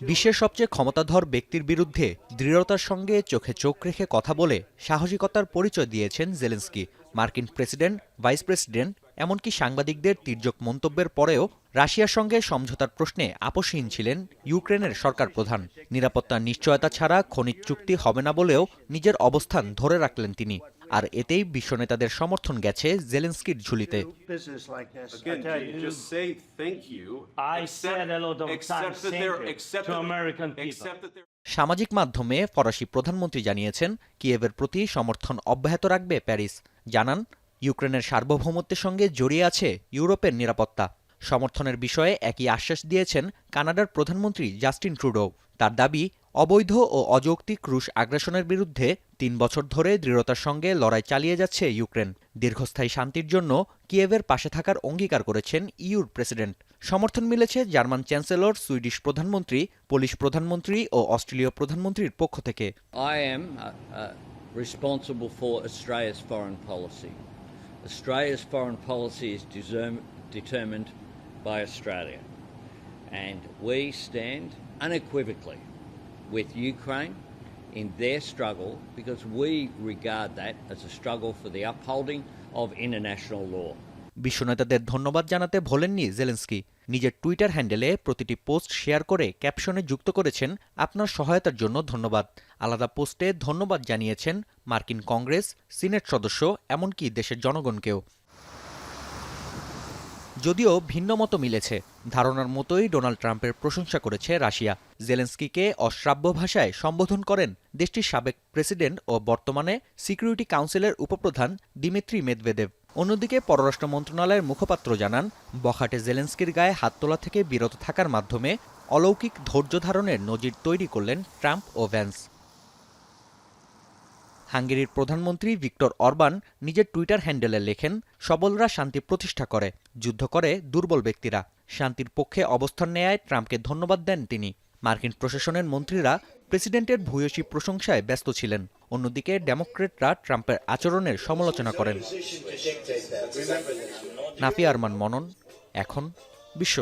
বিশ্বের সবচেয়ে ক্ষমতাধর ব্যক্তির বিরুদ্ধে দৃঢ়তার সঙ্গে চোখে চোখ রেখে কথা বলে সাহসিকতার পরিচয় দিয়েছেন জেলেনস্কি। মার্কিন প্রেসিডেন্ট, ভাইস প্রেসিডেন্ট, এমনকি সাংবাদিকদের তির্যক মন্তব্যের পরেও রাশিয়ার সঙ্গে সমঝোতার প্রশ্নে আপোষহীন ছিলেন ইউক্রেনের সরকার প্রধান। নিরাপত্তার নিশ্চয়তা ছাড়া খনিজ চুক্তি হবে না বলেও নিজের অবস্থান ধরে রাখলেন তিনি। আর এতেই বিশ্বনেতাদের সমর্থন গেছে জেলেনস্কির ঝুলিতে। সামাজিক মাধ্যমে ফরাসি প্রধানমন্ত্রী জানিয়েছেন কিয়েভের প্রতি সমর্থন অব্যাহত রাখবে প্যারিস। জানান, ইউক্রেনের সার্বভৌমত্বের সঙ্গে জড়িয়ে আছে ইউরোপের নিরাপত্তা। সমর্থনের বিষয়ে একই আশ্বাস দিয়েছেন কানাডার প্রধানমন্ত্রী জাস্টিন ট্রুডো। তার দাবি, অবৈধ ও অযৌক্তিক রুশ আগ্রাসনের বিরুদ্ধে ৩ বছর ধরে দৃঢ়তার সঙ্গে লড়াই চালিয়ে যাচ্ছে ইউক্রেন। দীর্ঘস্থায়ী শান্তির জন্য কিয়েভের পাশে থাকার অঙ্গীকার করেছেন ইইউর প্রেসিডেন্ট। সমর্থন মিলেছে জার্মান চ্যান্সেলর, সুইডিশ প্রধানমন্ত্রী, পোলিশ প্রধানমন্ত্রী ও অস্ট্রেলীয় প্রধানমন্ত্রীর পক্ষ থেকে। I am responsible for Australia's foreign policy. Australia's foreign policy is determined by Australia, and we stand unequivocally with Ukraine in their struggle because we regard that as a struggle for the upholding of international law. বিশ্বনেতাদের ধন্যবাদ জানাতে ভোলেননি Zelensky. নিজের Twitter হ্যান্ডেলে প্রতিটি post share করে ক্যাপশনে যুক্ত করেছেন, আপনার সহায়তার জন্য ধন্যবাদ। আলাদা পোস্টে ধন্যবাদ জানিয়েছেন মার্কিন কংগ্রেস, সিনেট সদস্য, এমনকি দেশের জনগণকেও। যদিও ভিন্ন মত মিলেছে, ধারণার মতোই ডোনাল্ড ট্রাম্পের প্রশংসা করেছে রাশিয়া। জেলেনস্কিকে অশ্রাব্য ভাষায় সম্বোধন করেন দেশটির সাবেক প্রেসিডেন্ট ও বর্তমানে সিকিউরিটি কাউন্সিলের উপপ্রধান দিমিত্রি মেদভেদেভ। অন্যদিকে পররাষ্ট্র মন্ত্রণালয়ের মুখপাত্র জানান, বখাটে জেলেনস্কির গায়ে হাত তোলা থেকে বিরত থাকার মাধ্যমে অলৌকিক ধৈর্য ধারণের নজির তৈরি করলেন ট্রাম্প ও ভ্যান্স। হাঙ্গেরির প্রধানমন্ত্রী ভিক্টর অরবান নিজের টুইটার হ্যান্ডেলে লেখেন, সবলরা শান্তি প্রতিষ্ঠা করে, যুদ্ধ করে দুর্বল ব্যক্তিরা। শান্তির পক্ষে অবস্থান নেয়ায় ট্রাম্পকে ধন্যবাদ দেন তিনি। মার্কিন প্রশাসনের মন্ত্রীরা প্রেসিডেন্টের ভূয়সী প্রশংসায় ব্যস্ত ছিলেন। অন্যদিকে ডেমোক্রেটরা ট্রাম্পের আচরণের সমালোচনা করেন। নাফিয়া আরমান মনন, এখন বিশ্ব।